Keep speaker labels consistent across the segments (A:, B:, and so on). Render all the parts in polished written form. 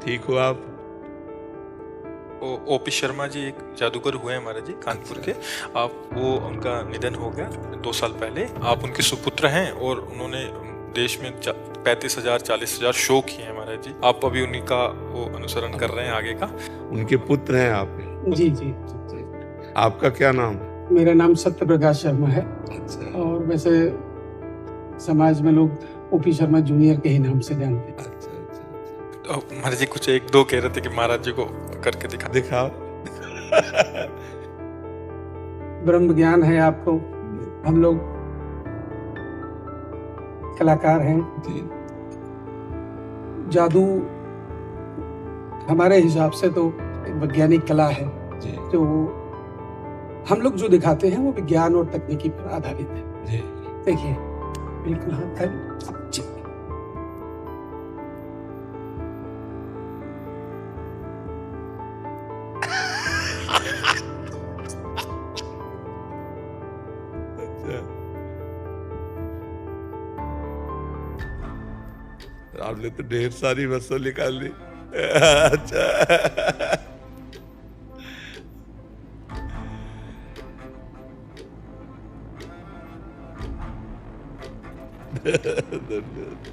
A: ठीक हो आप?
B: ओपी शर्मा जी एक जादूगर हुए हैं महाराज जी, कानपुर के। आप वो उनका निधन हो गया 2 साल पहले। आप उनके सुपुत्र हैं और उन्होंने देश में 35,000 40,000 शो किए हैं महाराज जी। आप अभी उन्हीं का वो अनुसरण कर रहे हैं आगे का।
A: उनके पुत्र हैं आप?
C: जी जी।
A: आपका क्या नाम?
C: मेरा नाम सत्य प्रकाश शर्मा है।
A: अच्छा
C: और वैसे समाज में लोग ओपी शर्मा जूनियर के ही नाम से जानते हैं।
A: अच्छा अच्छा।
B: तो महाराज जी कुछ एक दो कह रहे थे कि महाराज जी को करके दिखा।
A: दिखाओ।
C: ब्रह्म ज्ञान है आपको, हम लोग कलाकार हैं।
A: जी
C: जादू हमारे हिसाब से तो एक वैज्ञानिक कला है।
A: जी
C: जो हम लोग जो दिखाते हैं वो विज्ञान और तकनीकी पर आधारित है।
A: जी।
C: देखिए बिल्कुल हाथ खाली। जी।
A: आपने तो ढेर सारी वस्तु निकाल ली। अच्छा धन्यवाद।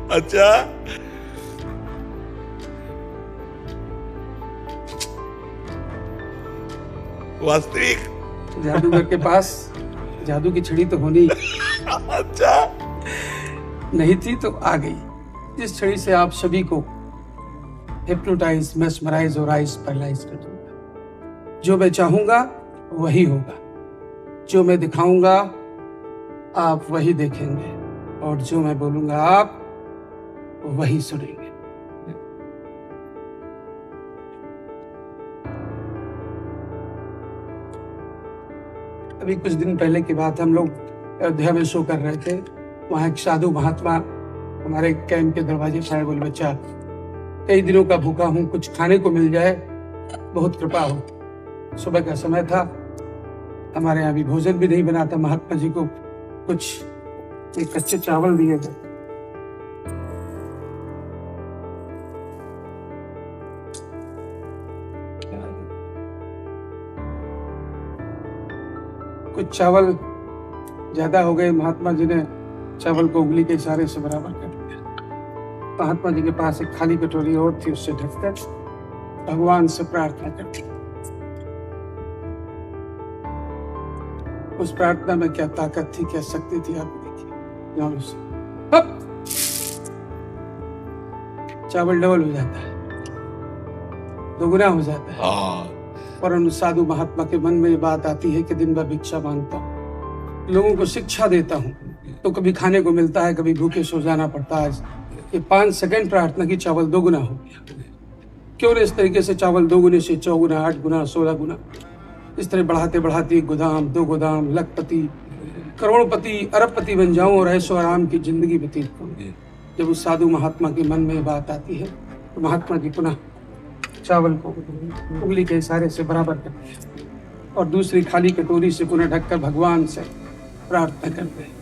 A: अच्छा वास्तविक?
C: जादूगर के पास जादू की छड़ी तो होनी
A: अच्छा
C: नहीं थी तो आ गई। जिस छड़ी से आप सभी को हिप्नोटाइज, मेस्मराइज और आइज पैरालाइज कर दूंगा। जो मैं चाहूंगा वही होगा, जो मैं दिखाऊंगा आप वही देखेंगे, और जो मैं बोलूंगा आप वही सुनेंगे। अभी कुछ दिन पहले की बात, हम लोग अयोध्या में शो कर रहे थे। वहाँ एक साधु महात्मा हमारे कैंप के दरवाजे पर आए, बोले बच्चा कई दिनों का भूखा हूँ, कुछ खाने को मिल जाए, बहुत कृपा हो। सुबह का समय था, हमारे यहाँ भी भोजन भी नहीं बना था। महात्मा जी को कुछ एक कच्चे चावल दिए गए। कुछ चावल ज्यादा हो गए, महात्मा जी ने चावल को उंगली के इशारे से बराबर कर दिया। महात्मा जी के पास एक खाली कटोरी और थी, उससे ढककर भगवान से प्रार्थना करती। उस प्रार्थना में क्या ताकत थी, क्या शक्ति थी, आप देखिए। चावल डबल हो जाता है, दोगुना हो जाता है। और उन साधु महात्मा के मन में ये बात आती है कि दिन भर भिक्षा मांगता हूँ, लोगों को शिक्षा देता हूँ, तो कभी खाने को मिलता है, कभी भूखे सो जाना पड़ता है। ये 5 सेकंड प्रार्थना की चावल 2 गुना हो गया। क्यों न इस तरीके से चावल 2 गुने से 4 गुना, 8 गुना, 16 गुना, इस तरह बढ़ाते बढ़ाते 1 गोदाम, 2 गोदाम, लखपति, करोड़पति, अरबपति बन जाऊं और ऐशो आराम की जिंदगी व्यतीत करूं। जब उस साधु महात्मा के मन में बात आती है तो महात्मा जी पुनः चावल को उंगली के इशारे से बराबर करते हैं और दूसरी खाली कटोरी से पुनः ढककर भगवान से प्रार्थना करते हैं।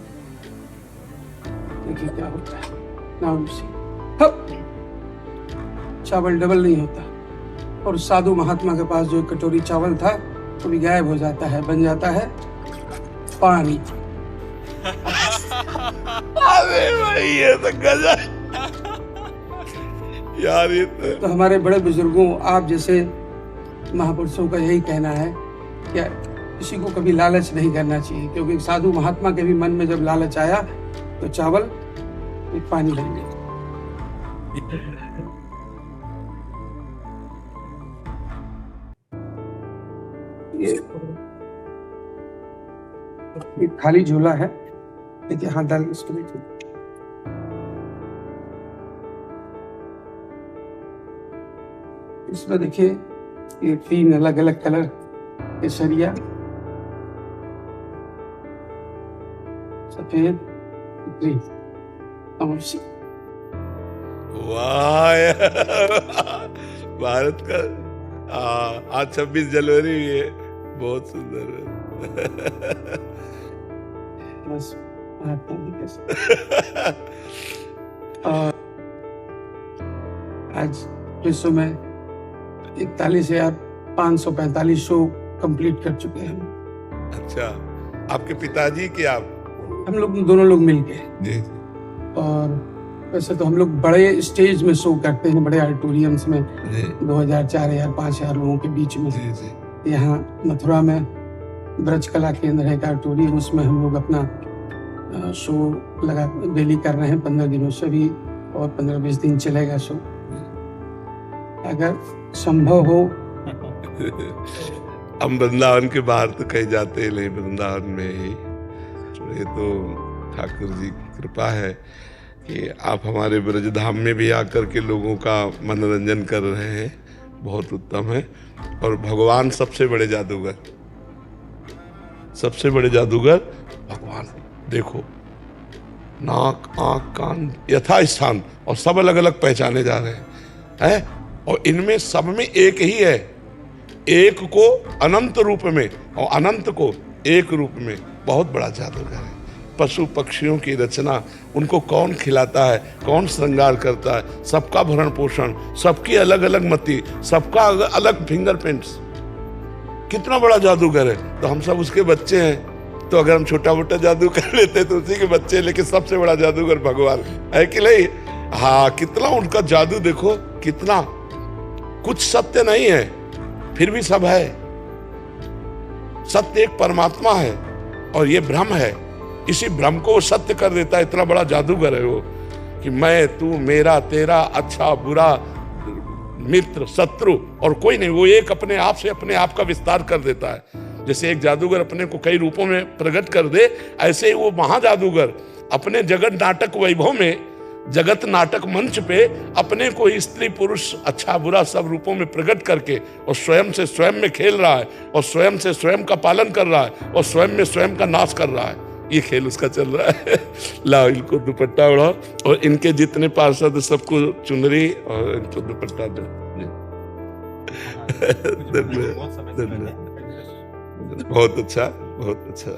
C: देखिए क्या होता है। नाम से चावल डबल नहीं होता, और साधु महात्मा के पास जो कटोरी चावल था वो भी गायब हो जाता है, बन जाता है पानी।
A: अरे भाई ये तो गजब यार। ये
C: तो हमारे बड़े बुजुर्गों, आप जैसे महापुरुषों का यही कहना है कि किसी को कभी लालच नहीं करना चाहिए, क्योंकि साधु महात्मा के भी मन में जब लालच आया तो चावल एक पानी बन गया। ये खाली झोला है, देखिए हाथ डाल इसको देखिए। इसमें देखिए ये 3 अलग अलग कलर केसरिया, सफेद, ग्रीन, तमोसी।
A: वाह यार, भारत का आज 26 जनवरी भी है, बहुत सुंदर है।
C: बस महात्मा जी के साथ। और आज विश्व में 41,545 शो कंप्लीट कर चुके हैं हम।
A: अच्छा, आपके पिताजी की आप?
C: हम लोग दोनों लोग मिलके।
A: जी।
C: और वैसे तो हम लोग बड़े स्टेज में शो करते हैं, बड़े ऑडिटोरियम्स में, 2000, 4000, 5000 लोगों के बीच में।
A: जी।
C: यहाँ मथुरा में ब्रज कला केंद्र है, ऑडिटोरियम, उसमें हम लोग अपना शो लगा डेली कर रहे हैं 15 दिनों से भी, और 15-20 दिन चलेगा शो, अगर संभव हो।
A: हम वृंदावन के बाहर तो कहीं जाते नहीं, वृंदावन में ही। ये तो ठाकुर जी की कृपा है कि आप हमारे ब्रजधाम में भी आकर के लोगों का मनोरंजन कर रहे हैं, बहुत उत्तम है। और भगवान सबसे बड़े जादूगर, सबसे बड़े जादूगर भगवान। देखो, नाक, आंख, कान यथास्थान, और सब अलग अलग पहचाने जा रहे हैं, और इनमें सब में एक ही है, एक को अनंत रूप में और अनंत को एक रूप में। बहुत बड़ा जादूगर है। पशु पक्षियों की रचना, उनको कौन खिलाता है, कौन श्रृंगार करता है, सबका भरण पोषण, सबकी अलग अलग मति, सबका अलग फिंगरप्रिंट्स। कितना बड़ा जादूगर है। तो हम सब उसके बच्चे हैं, तो अगर हम छोटा मोटा जादू कर लेते तो उसी के बच्चे, लेकिन सबसे बड़ा जादूगर भगवान है कि नहीं? हाँ, कितना उनका जादू देखो, कितना। कुछ सत्य नहीं है, फिर भी सब है। सत्य एक परमात्मा है और ये भ्रम है, इसी भ्रम को वो सत्य कर देता है। इतना बड़ा जादूगर है वो कि मैं, तू, मेरा, तेरा, अच्छा, बुरा, मित्र, शत्रु और कोई नहीं। वो एक अपने आप से अपने आप का विस्तार कर देता है। जैसे एक जादूगर अपने को कई रूपों में प्रकट कर दे, ऐसे ही वो महाजादूगर अपने जगत नाटक वैभव में, जगत नाटक मंच पे अपने को स्त्री पुरुष अच्छा बुरा सब रूपों में प्रकट करके और स्वयं से स्वयं में खेल रहा है, और स्वयं से स्वयं का पालन कर रहा है, और स्वयं में स्वयं का नाश कर रहा है। ये खेल उसका चल रहा है। लाओ इनको दुपट्टा उड़ाओ, और इनके जितने पार्षद सबको चुनरी और इनको दुपट्टा दो। धन्यवाद, बहुत अच्छा, बहुत अच्छा।